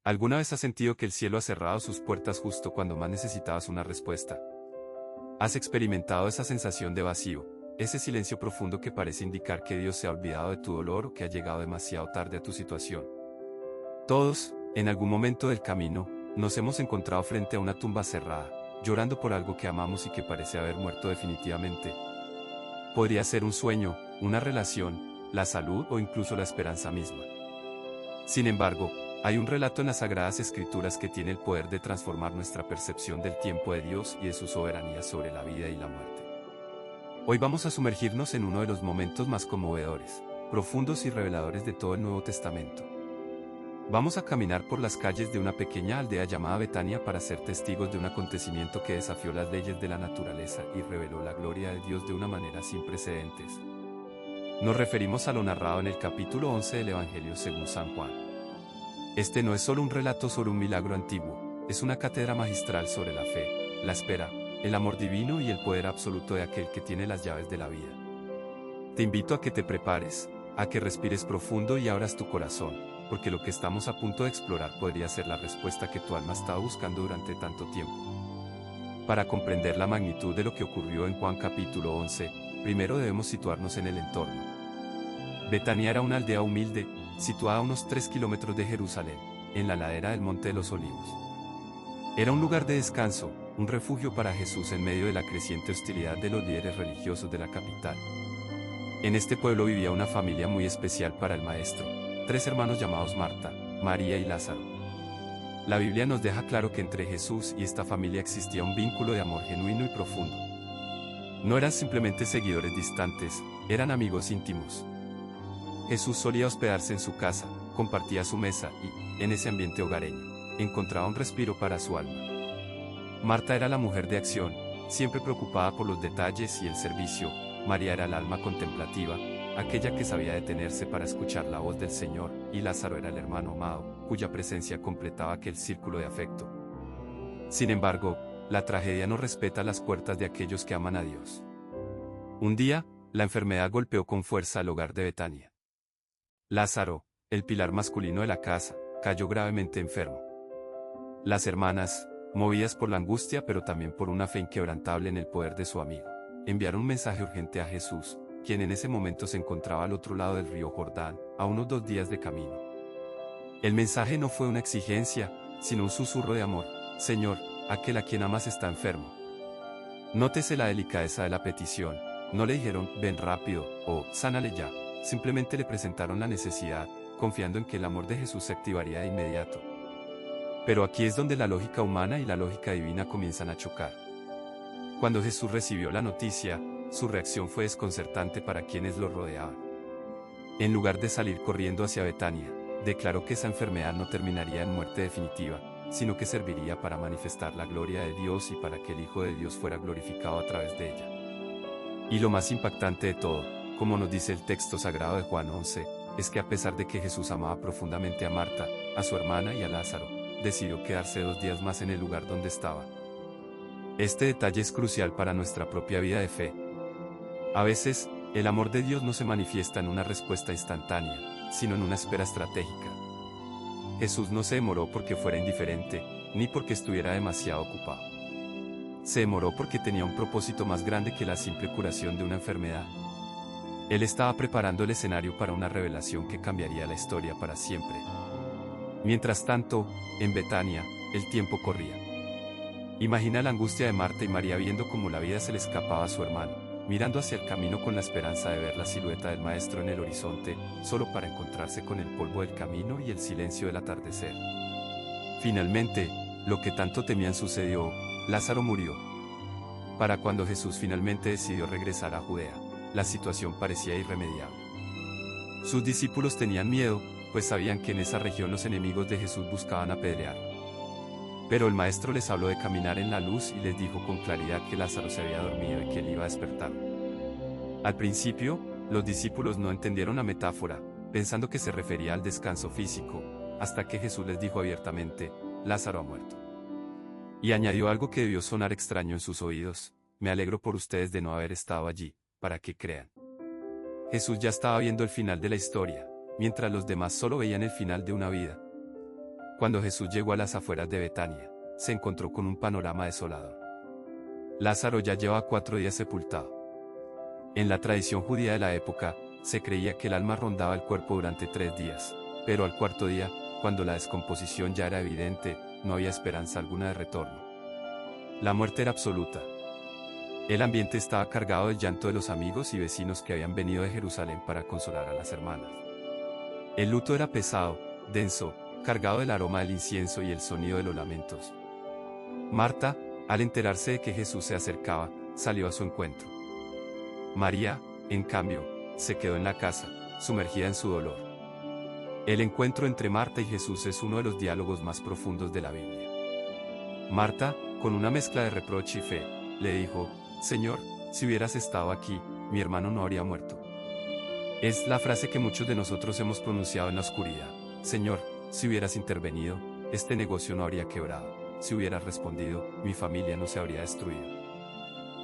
¿Alguna vez has sentido que el cielo ha cerrado sus puertas justo cuando más necesitabas una respuesta? ¿Has experimentado esa sensación de vacío, ese silencio profundo que parece indicar que Dios se ha olvidado de tu dolor o que ha llegado demasiado tarde a tu situación? Todos, en algún momento del camino, nos hemos encontrado frente a una tumba cerrada, llorando por algo que amamos y que parece haber muerto definitivamente. Podría ser un sueño, una relación, la salud o incluso la esperanza misma. Sin embargo, hay un relato en las Sagradas Escrituras que tiene el poder de transformar nuestra percepción del tiempo de Dios y de su soberanía sobre la vida y la muerte. Hoy vamos a sumergirnos en uno de los momentos más conmovedores, profundos y reveladores de todo el Nuevo Testamento. Vamos a caminar por las calles de una pequeña aldea llamada Betania para ser testigos de un acontecimiento que desafió las leyes de la naturaleza y reveló la gloria de Dios de una manera sin precedentes. Nos referimos a lo narrado en el capítulo 11 del Evangelio según San Juan. Este no es solo un relato sobre un milagro antiguo, es una cátedra magistral sobre la fe, la espera, el amor divino y el poder absoluto de aquel que tiene las llaves de la vida. Te invito a que te prepares, a que respires profundo y abras tu corazón, porque lo que estamos a punto de explorar podría ser la respuesta que tu alma ha estado buscando durante tanto tiempo. Para comprender la magnitud de lo que ocurrió en Juan capítulo 11, primero debemos situarnos en el entorno. Betania era una aldea humilde, situada a unos 3 kilómetros de Jerusalén, en la ladera del Monte de los Olivos. Era un lugar de descanso, un refugio para Jesús en medio de la creciente hostilidad de los líderes religiosos de la capital. En este pueblo vivía una familia muy especial para el Maestro, 3 hermanos llamados Marta, María y Lázaro. La Biblia nos deja claro que entre Jesús y esta familia existía un vínculo de amor genuino y profundo. No eran simplemente seguidores distantes, eran amigos íntimos. Jesús solía hospedarse en su casa, compartía su mesa y, en ese ambiente hogareño, encontraba un respiro para su alma. Marta era la mujer de acción, siempre preocupada por los detalles y el servicio. María era el alma contemplativa, aquella que sabía detenerse para escuchar la voz del Señor, y Lázaro era el hermano amado, cuya presencia completaba aquel círculo de afecto. Sin embargo, la tragedia no respeta las puertas de aquellos que aman a Dios. Un día, la enfermedad golpeó con fuerza al hogar de Betania. Lázaro, el pilar masculino de la casa, cayó gravemente enfermo. Las hermanas, movidas por la angustia pero también por una fe inquebrantable en el poder de su amigo, enviaron un mensaje urgente a Jesús, quien en ese momento se encontraba al otro lado del río Jordán, a unos 2 días de camino. El mensaje no fue una exigencia, sino un susurro de amor: Señor, aquel a quien amas está enfermo. Nótese la delicadeza de la petición, no le dijeron, ven rápido, o sánale ya. Simplemente le presentaron la necesidad, confiando en que el amor de Jesús se activaría de inmediato. Pero aquí es donde la lógica humana y la lógica divina comienzan a chocar. Cuando Jesús recibió la noticia, su reacción fue desconcertante para quienes lo rodeaban. En lugar de salir corriendo hacia Betania, declaró que esa enfermedad no terminaría en muerte definitiva, sino que serviría para manifestar la gloria de Dios y para que el Hijo de Dios fuera glorificado a través de ella. Y lo más impactante de todo, como nos dice el texto sagrado de Juan 11, es que a pesar de que Jesús amaba profundamente a Marta, a su hermana y a Lázaro, decidió quedarse 2 días más en el lugar donde estaba. Este detalle es crucial para nuestra propia vida de fe. A veces, el amor de Dios no se manifiesta en una respuesta instantánea, sino en una espera estratégica. Jesús no se demoró porque fuera indiferente, ni porque estuviera demasiado ocupado. Se demoró porque tenía un propósito más grande que la simple curación de una enfermedad. Él estaba preparando el escenario para una revelación que cambiaría la historia para siempre. Mientras tanto, en Betania, el tiempo corría. Imagina la angustia de Marta y María viendo cómo la vida se le escapaba a su hermano, mirando hacia el camino con la esperanza de ver la silueta del Maestro en el horizonte, solo para encontrarse con el polvo del camino y el silencio del atardecer. Finalmente, lo que tanto temían sucedió: Lázaro murió. Para cuando Jesús finalmente decidió regresar a Judea, la situación parecía irremediable. Sus discípulos tenían miedo, pues sabían que en esa región los enemigos de Jesús buscaban apedrearlo. Pero el Maestro les habló de caminar en la luz y les dijo con claridad que Lázaro se había dormido y que él iba a despertar. Al principio, los discípulos no entendieron la metáfora, pensando que se refería al descanso físico, hasta que Jesús les dijo abiertamente: Lázaro ha muerto. Y añadió algo que debió sonar extraño en sus oídos: me alegro por ustedes de no haber estado allí, para que crean. Jesús ya estaba viendo el final de la historia, mientras los demás solo veían el final de una vida. Cuando Jesús llegó a las afueras de Betania, se encontró con un panorama desolador. Lázaro ya llevaba 4 días sepultado. En la tradición judía de la época, se creía que el alma rondaba el cuerpo durante 3 días, pero al 4.º día, cuando la descomposición ya era evidente, no había esperanza alguna de retorno. La muerte era absoluta. El ambiente estaba cargado del llanto de los amigos y vecinos que habían venido de Jerusalén para consolar a las hermanas. El luto era pesado, denso, cargado del aroma del incienso y el sonido de los lamentos. Marta, al enterarse de que Jesús se acercaba, salió a su encuentro. María, en cambio, se quedó en la casa, sumergida en su dolor. El encuentro entre Marta y Jesús es uno de los diálogos más profundos de la Biblia. Marta, con una mezcla de reproche y fe, le dijo: Señor, si hubieras estado aquí, mi hermano no habría muerto. Es la frase que muchos de nosotros hemos pronunciado en la oscuridad. Señor, si hubieras intervenido, este negocio no habría quebrado. Si hubieras respondido, mi familia no se habría destruido.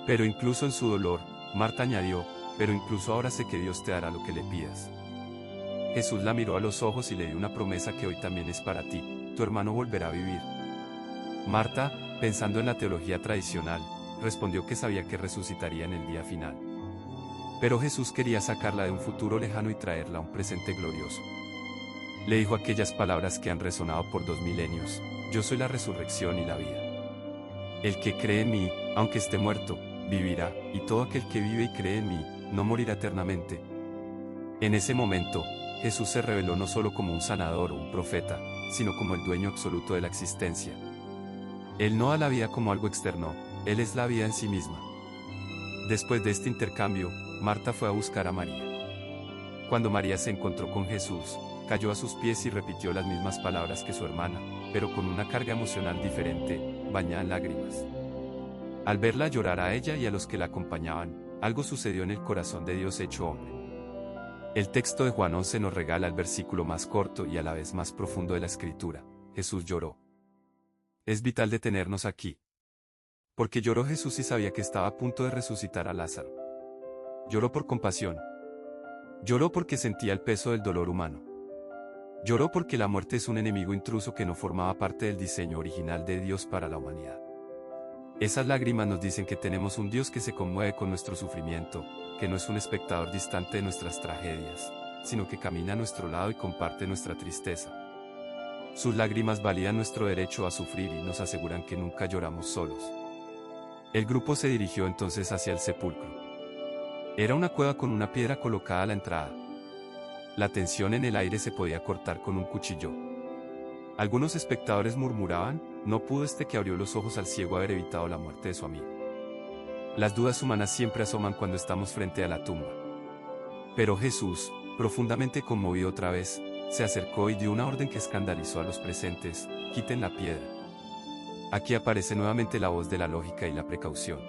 Pero incluso en su dolor, Marta añadió: pero incluso ahora sé que Dios te dará lo que le pidas. Jesús la miró a los ojos y le dio una promesa que hoy también es para ti: tu hermano volverá a vivir. Marta, pensando en la teología tradicional, respondió que sabía que resucitaría en el día final. Pero Jesús quería sacarla de un futuro lejano y traerla a un presente glorioso. Le dijo aquellas palabras que han resonado por 2 milenios: yo soy la resurrección y la vida. El que cree en mí, aunque esté muerto, vivirá, y todo aquel que vive y cree en mí, no morirá eternamente. En ese momento, Jesús se reveló no solo como un sanador o un profeta, sino como el dueño absoluto de la existencia. Él no da la vida como algo externo, Él es la vida en sí misma. Después de este intercambio, Marta fue a buscar a María. Cuando María se encontró con Jesús, cayó a sus pies y repitió las mismas palabras que su hermana, pero con una carga emocional diferente, bañada en lágrimas. Al verla llorar a ella y a los que la acompañaban, algo sucedió en el corazón de Dios hecho hombre. El texto de Juan 11 nos regala el versículo más corto y a la vez más profundo de la Escritura: Jesús lloró. Es vital detenernos aquí. Porque lloró Jesús y sabía que estaba a punto de resucitar a Lázaro. Lloró por compasión. Lloró porque sentía el peso del dolor humano. Lloró porque la muerte es un enemigo intruso que no formaba parte del diseño original de Dios para la humanidad. Esas lágrimas nos dicen que tenemos un Dios que se conmueve con nuestro sufrimiento, que no es un espectador distante de nuestras tragedias, sino que camina a nuestro lado y comparte nuestra tristeza. Sus lágrimas validan nuestro derecho a sufrir y nos aseguran que nunca lloramos solos. El grupo se dirigió entonces hacia el sepulcro. Era una cueva con una piedra colocada a la entrada. La tensión en el aire se podía cortar con un cuchillo. Algunos espectadores murmuraban: no pudo este que abrió los ojos al ciego haber evitado la muerte de su amigo. Las dudas humanas siempre asoman cuando estamos frente a la tumba. Pero Jesús, profundamente conmovido otra vez, se acercó y dio una orden que escandalizó a los presentes: quiten la piedra. Aquí aparece nuevamente la voz de la lógica y la precaución.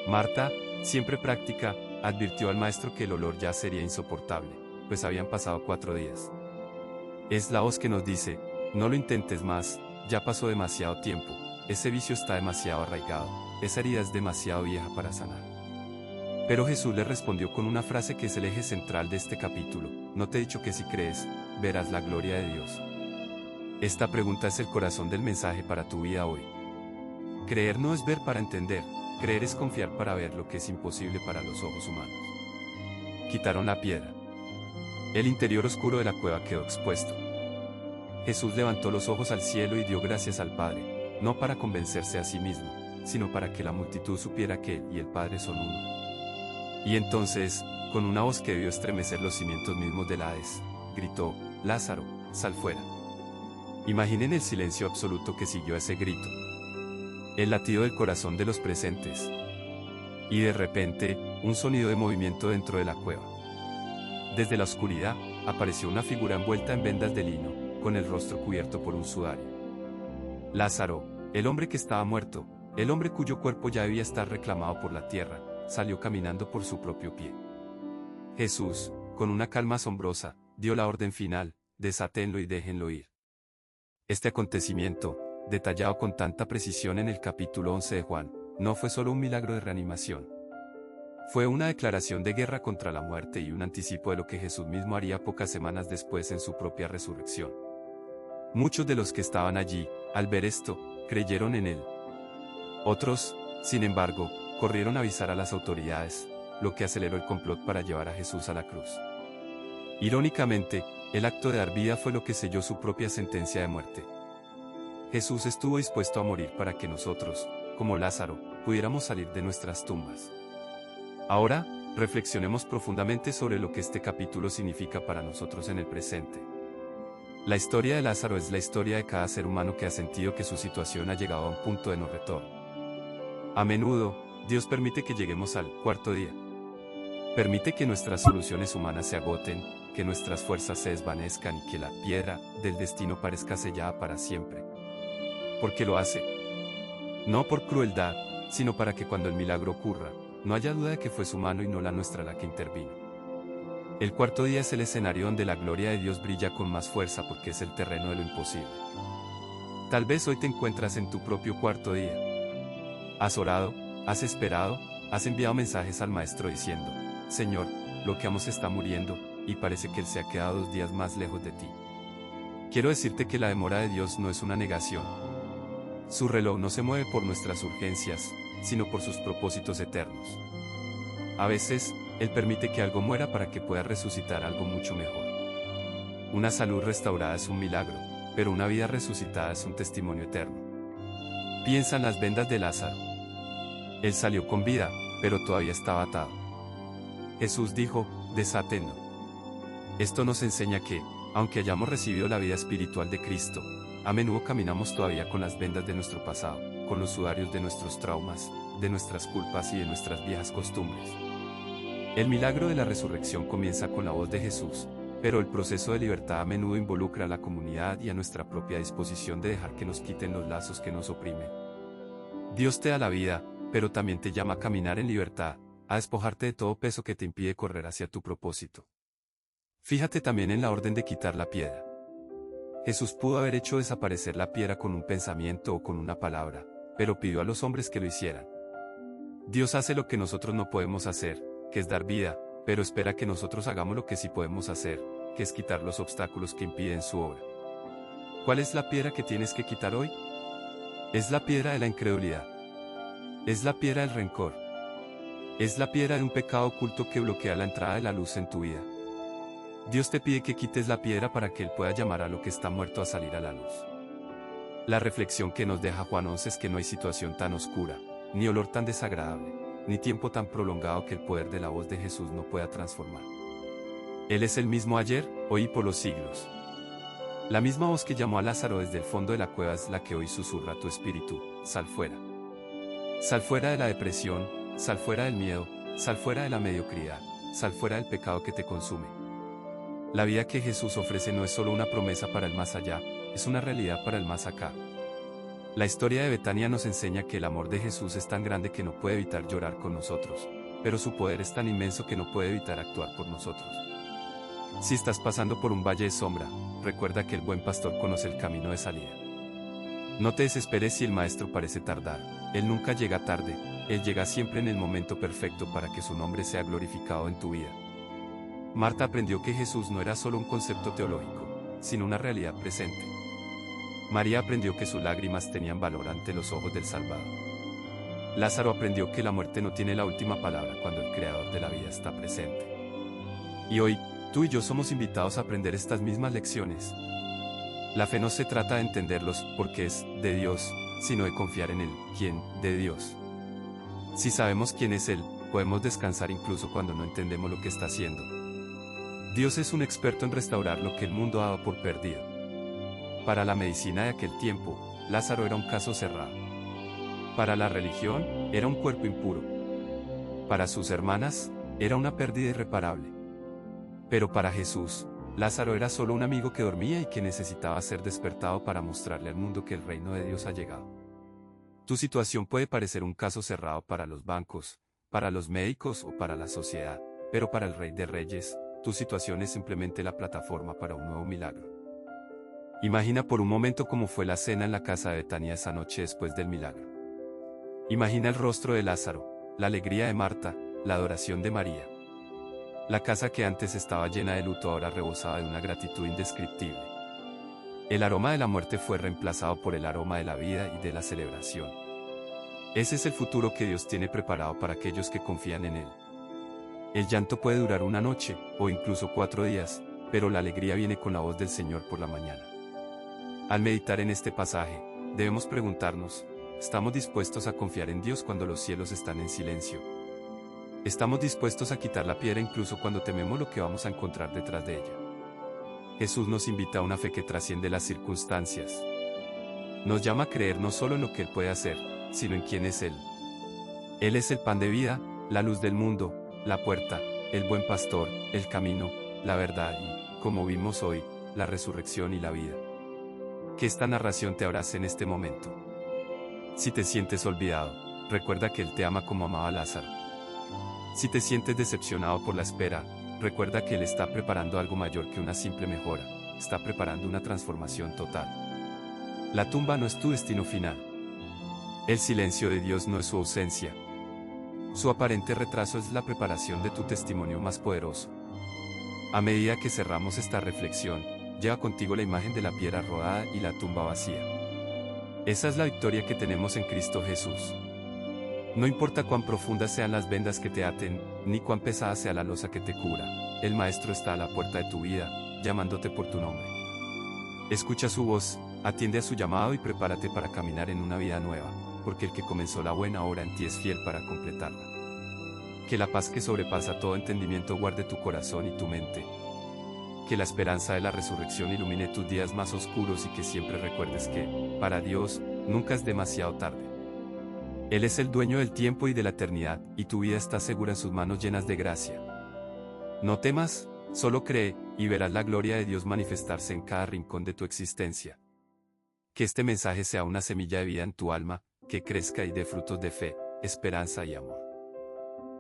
Marta, siempre práctica, advirtió al maestro que el olor ya sería insoportable, pues habían pasado 4 días. Es la voz que nos dice: no lo intentes más, ya pasó demasiado tiempo, ese vicio está demasiado arraigado, esa herida es demasiado vieja para sanar. Pero Jesús le respondió con una frase que es el eje central de este capítulo: ¿no te he dicho que si crees, verás la gloria de Dios? Esta pregunta es el corazón del mensaje para tu vida hoy. Creer no es ver para entender, creer es confiar para ver lo que es imposible para los ojos humanos. Quitaron la piedra. El interior oscuro de la cueva quedó expuesto. Jesús levantó los ojos al cielo y dio gracias al Padre, no para convencerse a sí mismo, sino para que la multitud supiera que Él y el Padre son uno. Y entonces, con una voz que debió estremecer los cimientos mismos del Hades, gritó: Lázaro, sal fuera. Imaginen el silencio absoluto que siguió a ese grito. El latido del corazón de los presentes. Y de repente, un sonido de movimiento dentro de la cueva. Desde la oscuridad, apareció una figura envuelta en vendas de lino, con el rostro cubierto por un sudario. Lázaro, el hombre que estaba muerto, el hombre cuyo cuerpo ya debía estar reclamado por la tierra, salió caminando por su propio pie. Jesús, con una calma asombrosa, dio la orden final: desátenlo y déjenlo ir. Este acontecimiento, detallado con tanta precisión en el capítulo 11 de Juan, no fue solo un milagro de reanimación. Fue una declaración de guerra contra la muerte y un anticipo de lo que Jesús mismo haría pocas semanas después en su propia resurrección. Muchos de los que estaban allí, al ver esto, creyeron en él. Otros, sin embargo, corrieron a avisar a las autoridades, lo que aceleró el complot para llevar a Jesús a la cruz. Irónicamente, el acto de dar vida fue lo que selló su propia sentencia de muerte. Jesús estuvo dispuesto a morir para que nosotros, como Lázaro, pudiéramos salir de nuestras tumbas. Ahora, reflexionemos profundamente sobre lo que este capítulo significa para nosotros en el presente. La historia de Lázaro es la historia de cada ser humano que ha sentido que su situación ha llegado a un punto de no retorno. A menudo, Dios permite que lleguemos al cuarto día. Permite que nuestras soluciones humanas se agoten, que nuestras fuerzas se desvanezcan y que la piedra del destino parezca sellada para siempre. ¿Por qué lo hace? No por crueldad, sino para que cuando el milagro ocurra, no haya duda de que fue su mano y no la nuestra la que intervino. El cuarto día es el escenario donde la gloria de Dios brilla con más fuerza porque es el terreno de lo imposible. Tal vez hoy te encuentras en tu propio cuarto día. Has orado, has esperado, has enviado mensajes al Maestro diciendo, Señor, lo que amo se está muriendo, y parece que Él se ha quedado 2 días más lejos de ti. Quiero decirte que la demora de Dios no es una negación. Su reloj no se mueve por nuestras urgencias, sino por sus propósitos eternos. A veces, Él permite que algo muera para que pueda resucitar algo mucho mejor. Una salud restaurada es un milagro, pero una vida resucitada es un testimonio eterno. Piensa en las vendas de Lázaro. Él salió con vida, pero todavía estaba atado. Jesús dijo, desátenlo. Esto nos enseña que, aunque hayamos recibido la vida espiritual de Cristo, a menudo caminamos todavía con las vendas de nuestro pasado, con los sudarios de nuestros traumas, de nuestras culpas y de nuestras viejas costumbres. El milagro de la resurrección comienza con la voz de Jesús, pero el proceso de libertad a menudo involucra a la comunidad y a nuestra propia disposición de dejar que nos quiten los lazos que nos oprimen. Dios te da la vida, pero también te llama a caminar en libertad, a despojarte de todo peso que te impide correr hacia tu propósito. Fíjate también en la orden de quitar la piedra. Jesús pudo haber hecho desaparecer la piedra con un pensamiento o con una palabra, pero pidió a los hombres que lo hicieran. Dios hace lo que nosotros no podemos hacer, que es dar vida, pero espera que nosotros hagamos lo que sí podemos hacer, que es quitar los obstáculos que impiden su obra. ¿Cuál es la piedra que tienes que quitar hoy? Es la piedra de la incredulidad. Es la piedra del rencor. Es la piedra de un pecado oculto que bloquea la entrada de la luz en tu vida. Dios te pide que quites la piedra para que Él pueda llamar a lo que está muerto a salir a la luz. La reflexión que nos deja Juan 11 es que no hay situación tan oscura, ni olor tan desagradable, ni tiempo tan prolongado que el poder de la voz de Jesús no pueda transformar. Él es el mismo ayer, hoy y por los siglos. La misma voz que llamó a Lázaro desde el fondo de la cueva es la que hoy susurra a tu espíritu, sal fuera. Sal fuera de la depresión, sal fuera del miedo, sal fuera de la mediocridad, sal fuera del pecado que te consume. La vida que Jesús ofrece no es solo una promesa para el más allá, es una realidad para el más acá. La historia de Betania nos enseña que el amor de Jesús es tan grande que no puede evitar llorar con nosotros, pero su poder es tan inmenso que no puede evitar actuar por nosotros. Si estás pasando por un valle de sombra, recuerda que el buen pastor conoce el camino de salida. No te desesperes si el maestro parece tardar, Él nunca llega tarde, Él llega siempre en el momento perfecto para que su nombre sea glorificado en tu vida. Marta aprendió que Jesús no era solo un concepto teológico, sino una realidad presente. María aprendió que sus lágrimas tenían valor ante los ojos del Salvador. Lázaro aprendió que la muerte no tiene la última palabra cuando el Creador de la vida está presente. Y hoy, tú y yo somos invitados a aprender estas mismas lecciones. La fe no se trata de entenderlos porque es de Dios, sino de confiar en Él, quien, de Dios. Si sabemos quién es Él, podemos descansar incluso cuando no entendemos lo que está haciendo. Dios es un experto en restaurar lo que el mundo ha dado por perdido. Para la medicina de aquel tiempo, Lázaro era un caso cerrado. Para la religión, era un cuerpo impuro. Para sus hermanas, era una pérdida irreparable. Pero para Jesús, Lázaro era solo un amigo que dormía y que necesitaba ser despertado para mostrarle al mundo que el reino de Dios ha llegado. Tu situación puede parecer un caso cerrado para los bancos, para los médicos o para la sociedad, pero para el Rey de Reyes, tu situación es simplemente la plataforma para un nuevo milagro. Imagina por un momento cómo fue la cena en la casa de Betania esa noche después del milagro. Imagina el rostro de Lázaro, la alegría de Marta, la adoración de María. La casa que antes estaba llena de luto ahora rebosaba de una gratitud indescriptible. El aroma de la muerte fue reemplazado por el aroma de la vida y de la celebración. Ese es el futuro que Dios tiene preparado para aquellos que confían en Él. El llanto puede durar una noche, o incluso 4 días, pero la alegría viene con la voz del Señor por la mañana. Al meditar en este pasaje, debemos preguntarnos, ¿estamos dispuestos a confiar en Dios cuando los cielos están en silencio? ¿Estamos dispuestos a quitar la piedra incluso cuando tememos lo que vamos a encontrar detrás de ella? Jesús nos invita a una fe que trasciende las circunstancias. Nos llama a creer no solo en lo que Él puede hacer, sino en quién es Él. Él es el pan de vida, la luz del mundo, la puerta, el buen pastor, el camino, la verdad y, como vimos hoy, la resurrección y la vida. Que esta narración te abrace en este momento. Si te sientes olvidado, recuerda que Él te ama como amaba a Lázaro. Si te sientes decepcionado por la espera, recuerda que Él está preparando algo mayor que una simple mejora, está preparando una transformación total. La tumba no es tu destino final. El silencio de Dios no es su ausencia. Su aparente retraso es la preparación de tu testimonio más poderoso. A medida que cerramos esta reflexión, lleva contigo la imagen de la piedra rodada y la tumba vacía. Esa es la victoria que tenemos en Cristo Jesús. No importa cuán profundas sean las vendas que te aten, ni cuán pesada sea la losa que te cubra, el Maestro está a la puerta de tu vida, llamándote por tu nombre. Escucha su voz, atiende a su llamado y prepárate para caminar en una vida nueva, porque el que comenzó la buena obra en ti es fiel para completarla. Que la paz que sobrepasa todo entendimiento guarde tu corazón y tu mente. Que la esperanza de la resurrección ilumine tus días más oscuros y que siempre recuerdes que, para Dios, nunca es demasiado tarde. Él es el dueño del tiempo y de la eternidad, y tu vida está segura en sus manos llenas de gracia. No temas, solo cree, y verás la gloria de Dios manifestarse en cada rincón de tu existencia. Que este mensaje sea una semilla de vida en tu alma, que crezca y dé frutos de fe, esperanza y amor.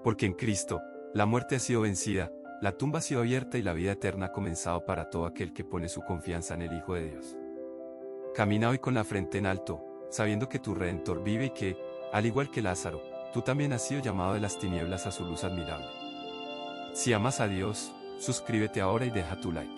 Porque en Cristo, la muerte ha sido vencida, la tumba ha sido abierta y la vida eterna ha comenzado para todo aquel que pone su confianza en el Hijo de Dios. Camina hoy con la frente en alto, sabiendo que tu Redentor vive y que, al igual que Lázaro, tú también has sido llamado de las tinieblas a su luz admirable. Si amas a Dios, suscríbete ahora y deja tu like.